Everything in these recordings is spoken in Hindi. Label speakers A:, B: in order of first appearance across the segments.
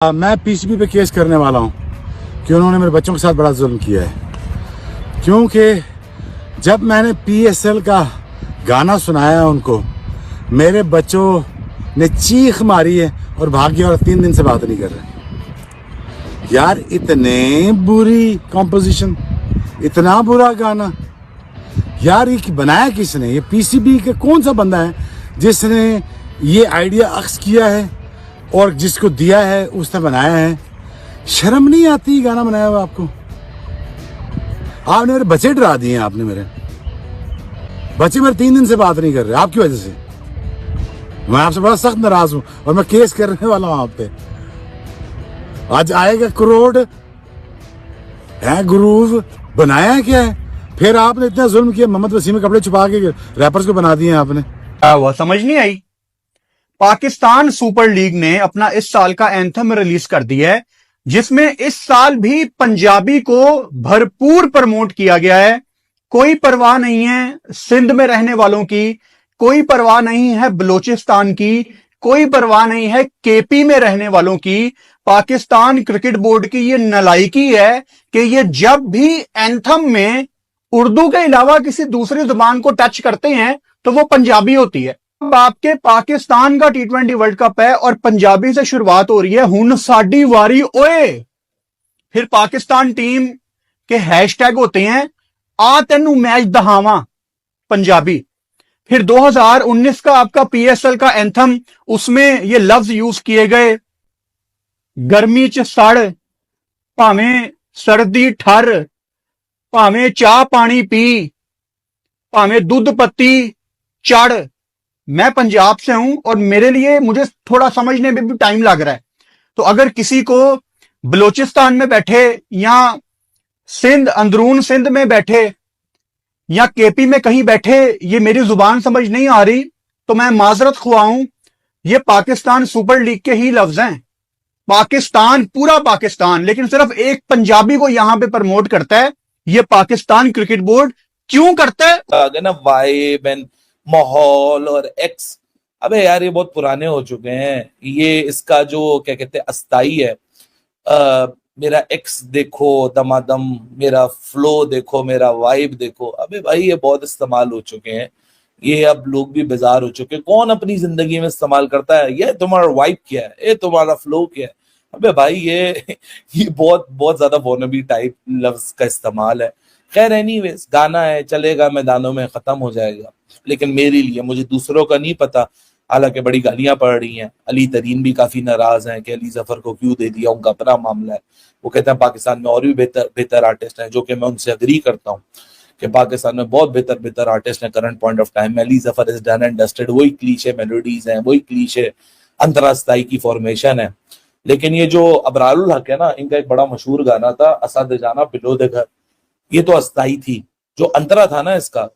A: मैं पीसीबी पे केस करने वाला हूँ कि उन्होंने मेरे बच्चों के साथ बड़ा जुल्म किया है। क्योंकि जब मैंने पीएसएल का गाना सुनाया उनको, मेरे बच्चों ने चीख मारी है और भाग गया और 3 दिन से बात नहीं कर रहे। यार इतने बुरी कॉम्पोजिशन, इतना बुरा गाना, यार ये बनाया किसने? ये पीसीबी का कौन सा बंदा है जिसने ये आइडिया अक्स किया है और जिसको दिया है उसने बनाया है? शर्म नहीं आती गाना बनाया हुआ आपको? आपने मेरे बच्चे डरा दिए हैं। आपने मेरे बच्चे मेरे 3 दिन से बात नहीं कर रहे आपकी वजह से। मैं आपसे बड़ा सख्त नाराज हूं और मैं केस करने वाला हूं आप पे। आज आएगा करोड़ है, ग्रूव बनाया क्या है? फिर आपने इतना जुल्म किया, मोहम्मद वसीम में कपड़े छुपा के रैपर्स को बना दिए आपने।
B: वो समझ नहीं आई। पाकिस्तान सुपर लीग ने अपना इस साल का एंथम रिलीज कर दिया है, जिसमें इस साल भी पंजाबी को भरपूर प्रमोट किया गया है। कोई परवाह नहीं है सिंध में रहने वालों की, कोई परवाह नहीं है बलोचिस्तान की, कोई परवाह नहीं है केपी में रहने वालों की। पाकिस्तान क्रिकेट बोर्ड की ये नालायकी है कि ये जब भी एंथम में उर्दू के अलावा किसी दूसरी जुबान को टच करते हैं तो वो पंजाबी होती है। अब आपके पाकिस्तान का T20 वर्ल्ड कप है और पंजाबी से शुरुआत हो रही है, हुन साडी वारी ओए। फिर पाकिस्तान टीम के हैशटैग होते हैं आ तेनू मैच दहावा पंजाबी। फिर 2019 का आपका पीएसएल का एंथम, उसमें ये लफ्ज यूज किए गए, गर्मी च सड़, भावें सर्दी ठर, भावें चाह पानी पी, भावें दूध पत्ती चढ़। मैं पंजाब से हूं और मेरे लिए मुझे थोड़ा समझने में भी टाइम लग रहा है। तो अगर किसी को बलोचिस्तान में बैठे या सिंध, अंदरून सिंध में बैठे या केपी में कहीं बैठे ये मेरी जुबान समझ नहीं आ रही, तो मैं माजरत खुआऊं, ये पाकिस्तान सुपर लीग के ही लफ्ज हैं। पाकिस्तान, पूरा पाकिस्तान, लेकिन सिर्फ एक पंजाबी को यहां पे प्रमोट करता है। ये पाकिस्तान क्रिकेट बोर्ड क्यों करता है?
C: आगे ना वाइब एंड माहौल और एक्स, अबे यार ये बहुत पुराने हो चुके हैं। ये इसका जो क्या कहते हैं अस्थाई है। मेरा एक्स देखो दमादम, मेरा फ्लो देखो, मेरा वाइब देखो। अबे भाई ये बहुत इस्तेमाल हो चुके हैं, ये अब लोग भी बेजार हो चुके हैं। कौन अपनी जिंदगी में इस्तेमाल करता है ये तुम्हारा वाइब क्या है, ये तुम्हारा फ्लो क्या है? अबे भाई ये बहुत बहुत ज्यादा वोनबी टाइप लफ्ज का इस्तेमाल है। खैर एनीवेज, गाना है, चलेगा, मैदानों में खत्म हो जाएगा, लेकिन मेरे लिए, मुझे दूसरों का नहीं पता। हालांकि बड़ी गालियां पड़ रही हैं, अली तरीन भी काफी नाराज हैं कि अली जफर को क्यों दे दिया, उनका अपना मामला है। वो कहते हैं पाकिस्तान में और भी बेहतर आर्टिस्ट हैं, जो कि मैं उनसे अग्री करता हूँ कि पाकिस्तान में बहुत बेहतर आर्टिस्ट हैं करंट पॉइंट ऑफ टाइम में। Ali Zafar is done and dusted, वही क्लीशे मेलोडीज हैं, वही क्लीशे अंतरास्ताई की फॉर्मेशन है। लेकिन ये जो अबरारुल हक है ना, इनका एक बड़ा मशहूर गाना था असद जाना बिलो दे घर, ये तो अस्थाई थी। जो अंतरा था ना इसका,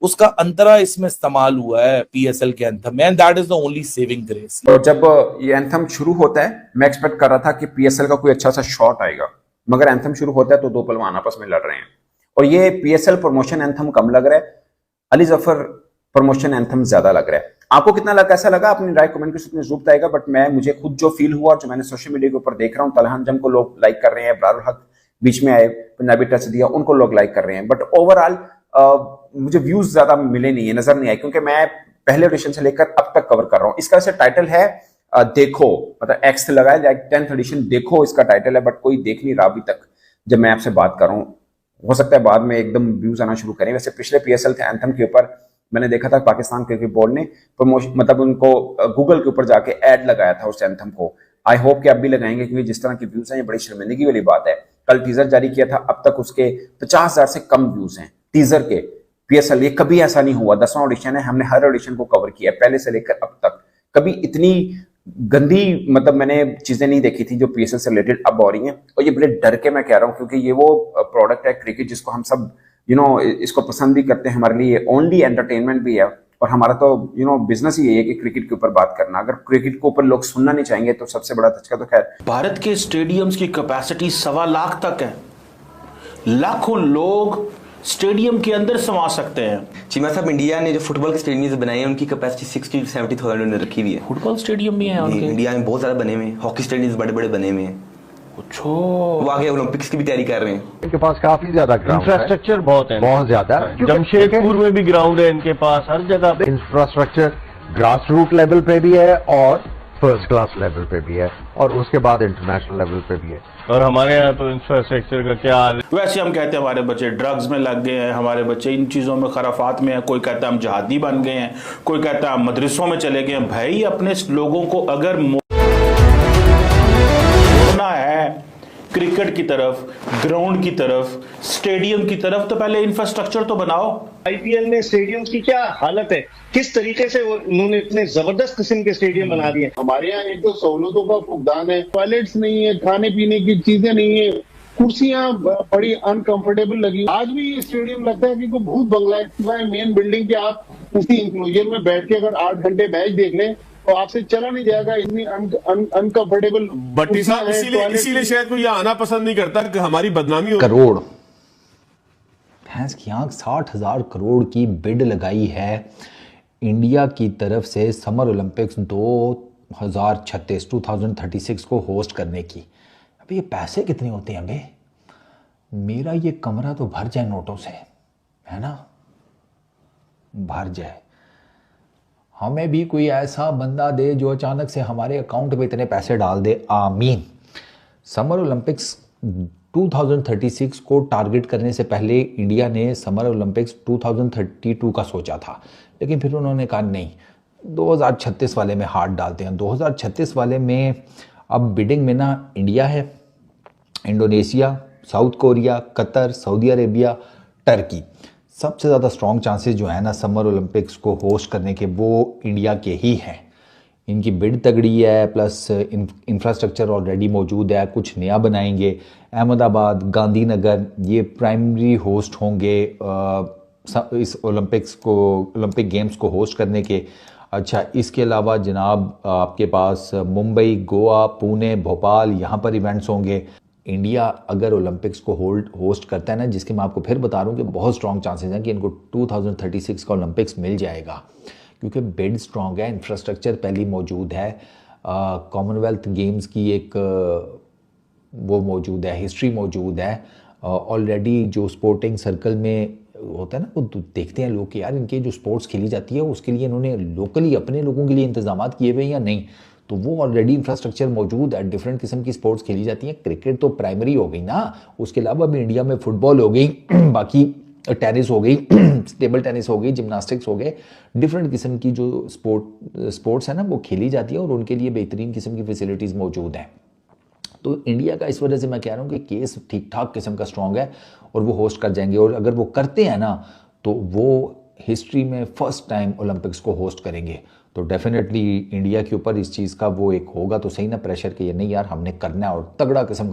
C: उसका अंतरा इसमें इस्तेमाल हुआ है पीएसएल के एंथम में, and that is the only saving grace.
D: तो जब ये एंथम शुरू होता है, मैं एक्सपेक्ट कर रहा था कि पीएसएल का कोई अच्छा सा शॉट आएगा, मगर एंथम शुरू होता है तो दो पहलवान आपस में लड़ रहे हैं और ये पीएसएल प्रमोशन एंथम कम लग रहा है, अली जफर प्रमोशन एंथम ज्यादा लग रहा है। आपको कितना लगा, कैसा लगा? अपनी राय कमेंट के साथ में जरूर बताइएगा। बट मुझे खुद जो फील हुआ, जो मैंने सोशल मीडिया के ऊपर देख रहा हूँ, तलहान जम को लोग लाइक कर रहे हैं, अबरारुल हक बीच में आए, पंजाबी टच दिया, उनको लोग लाइक कर रहे हैं। बट ओवरऑल मुझे व्यूज ज्यादा मिले नहीं है, नजर नहीं आए, क्योंकि मैं पहले एडिशन से लेकर अब तक कवर कर रहा हूँ। इसका टाइटल है देखो, मतलब एक्स लगा है, लाइक 10th एडिशन देखो इसका टाइटल है, बट कोई देख नहीं रहा अभी तक जब मैं आपसे बात कर रहा हूँ। हो सकता है बाद में एकदम व्यूज आना शुरू करें। वैसे पिछले पीएसएल थे एंथम के ऊपर मैंने देखा था पाकिस्तान क्रिकेट बोर्ड ने प्रमोशन, मतलब उनको गूगल के ऊपर जाके एड लगाया था उस एंथम को। आई होप कि अब भी लगाएंगे, क्योंकि जिस तरह के व्यूज हैं ये बड़ी शर्मिंदगी वाली बात है। कल टीजर जारी किया था, अब तक उसके 50,000 से कम व्यूज हैं टीजर के। पीएसएल ये कभी ऐसा नहीं हुआ, 10वां ऑडिशन है, हमने हर ऑडिशन को कवर किया पहले से लेकर अब तक। कभी इतनी गंदी मतलब मैंने चीजें नहीं देखी थी जो पीएसएल से रिलेटेड अब हो रही हैं। और ये बड़े डर के मैं कह रहा हूं, क्योंकि ये वो प्रोडक्ट है क्रिकेट जिसको हम सब इसको पसंद भी करते हैं, हमारे लिए ओनली एंटरटेनमेंट भी है, और हमारा तो बिजनेस ही यही है कि क्रिकेट के ऊपर बात करना। अगर क्रिकेट के ऊपर लोग सुनना नहीं चाहेंगे तो सबसे बड़ा धचका तो खैर।
E: भारत के स्टेडियम्स की कैपेसिटी 1.25 लाख तक है। लाखों लोग स्टेडियम के अंदर समा सकते हैं।
F: चीमा साहब, इंडिया ने जो फुटबॉल के स्टेडियम बनाए हैं उनकी कैपेसिटी 60 to 70,000 उन्होंने रखी हुई है।
E: फुटबॉल स्टेडियम भी है उनके
F: इंडिया में बहुत ज्यादा बने हुए हैं, हॉकी स्टेडियम बड़े बड़े बने हुए हैं।
E: अच्छा,
F: वो आगे ओलंपिक्स की भी तैयारी कर रहे हैं।
G: इनके पास काफी ज्यादा
H: इंफ्रास्ट्रक्चर बहुत है,
G: बहुत ज्यादा।
H: जमशेदपुर में भी ग्राउंड है इनके पास, हर जगह
G: इंफ्रास्ट्रक्चर ग्रास रूट लेवल पे भी है और फर्स्ट क्लास लेवल पे भी है और उसके बाद इंटरनेशनल लेवल पे भी है।
H: और हमारे यहाँ तो इंफ्रास्ट्रक्चर का क्या हाल है।
E: वैसे हम कहते हैं हमारे बच्चे ड्रग्स में लग गए हैं, हमारे बच्चे इन चीज़ों में खराफात में हैं, कोई कहता है हम जहादी बन गए हैं, कोई कहता है हम मदरसों में चले गए हैं। भाई अपने लोगों को अगर मोड़ना है क्रिकेट की तरफ, ग्राउंड की तरफ, स्टेडियम की तरफ, तो पहले इंफ्रास्ट्रक्चर तो बनाओ।
I: आईपीएल में स्टेडियम की क्या हालत है, किस तरीके से उन्होंने इतने जबरदस्त किस्म के स्टेडियम बना दिए।
J: हमारे यहाँ एक तो सहूलतों का फुकदान है, टॉयलेट्स नहीं है, खाने पीने की चीजें नहीं है, कुर्सियां बड़ी अनकंफर्टेबल लगी। आज भी स्टेडियम लगता है कि कोई भूत बंगला है। मेन बिल्डिंग के आप उसी इंक्लोजर में बैठ के अगर 8 घंटे मैच देख लें तो आपसे चला नहीं जाएगा, इतनी अनकंफर्टेबल।
K: भट्टी साहब इसीलिए शायद कोई यहाँ आना पसंद नहीं करता कि हमारी बदनामी हो।
L: करोड़ भैंस की आंख 60,000 करोड़ की बिड लगाई है इंडिया की तरफ से समर ओलंपिक्स 2036 को होस्ट करने की। अबे ये पैसे कितने होते हैं अबे? मेरा ये कमरा तो भर जाए नोटों से, है ना, भर जाए। हमें भी कोई ऐसा बंदा दे जो अचानक से हमारे अकाउंट में इतने पैसे डाल दे, आमीन। समर ओलंपिक्स 2036 को टारगेट करने से पहले इंडिया ने समर ओलंपिक्स 2032 का सोचा था, लेकिन फिर उन्होंने कहा नहीं, 2036 वाले में हाथ डालते हैं। 2036 वाले में अब बिडिंग में ना इंडिया है, Indonesia, south Korea, Qatar, Saudi Arabia, Turkey. सबसे ज़्यादा स्ट्रॉन्ग चांसेस जो है ना समर ओलंपिक्स को होस्ट करने के, वो इंडिया के ही हैं। इनकी बिड तगड़ी है, प्लस इंफ्रास्ट्रक्चर ऑलरेडी मौजूद है, कुछ नया बनाएंगे। अहमदाबाद, गांधीनगर ये प्राइमरी होस्ट होंगे इस ओलंपिक गेम्स को होस्ट करने के। अच्छा, इसके अलावा जनाब आपके पास मुंबई, गोवा, पुणे, भोपाल, यहाँ पर इवेंट्स होंगे। इंडिया अगर ओलंपिक्स को होस्ट करता है ना, जिसके मैं आपको फिर बता रहा हूँ कि बहुत स्ट्रॉन्ग चांसेस हैं कि इनको 2036 का ओलंपिक्स मिल जाएगा, क्योंकि बिड स्ट्रॉन्ग है, इंफ्रास्ट्रक्चर पहले मौजूद है, कॉमनवेल्थ गेम्स की एक वो मौजूद है, हिस्ट्री मौजूद है ऑलरेडी। जो स्पोर्टिंग सर्कल में होता है ना, वो देखते हैं लोग कि यार इनके जो स्पोर्ट्स खेली जाती है उसके लिए इन्होंने लोकली अपने लोगों के लिए इंतजाम किए हुए या नहीं, तो वो ऑलरेडी इंफ्रास्ट्रक्चर मौजूद है। डिफरेंट किस्म की स्पोर्ट्स खेली जाती हैं। क्रिकेट तो प्राइमरी हो गई ना, उसके अलावा भी इंडिया में फुटबॉल हो गई, बाकी टेनिस हो गई, टेबल टेनिस हो गई, जिम्नास्टिक्स हो गए, डिफरेंट किस्म की जो स्पोर्ट्स है ना वो खेली जाती है और उनके लिए बेहतरीन किस्म की फैसिलिटीज़ मौजूद हैं। तो इंडिया का इस वजह से मैं कह रहा हूँ कि केस ठीक ठाक किस्म का स्ट्रॉन्ग है और वो होस्ट कर जाएंगे। और अगर वो करते हैं ना तो वो हिस्ट्री में फर्स्ट टाइम ओलंपिक्स को होस्ट करेंगे। तो डेफिनेटली इंडिया के ऊपर इस चीज़ का वो एक होगा तो सही ना प्रेशर कि ये नहीं यार हमने करना है और तगड़ा किस्म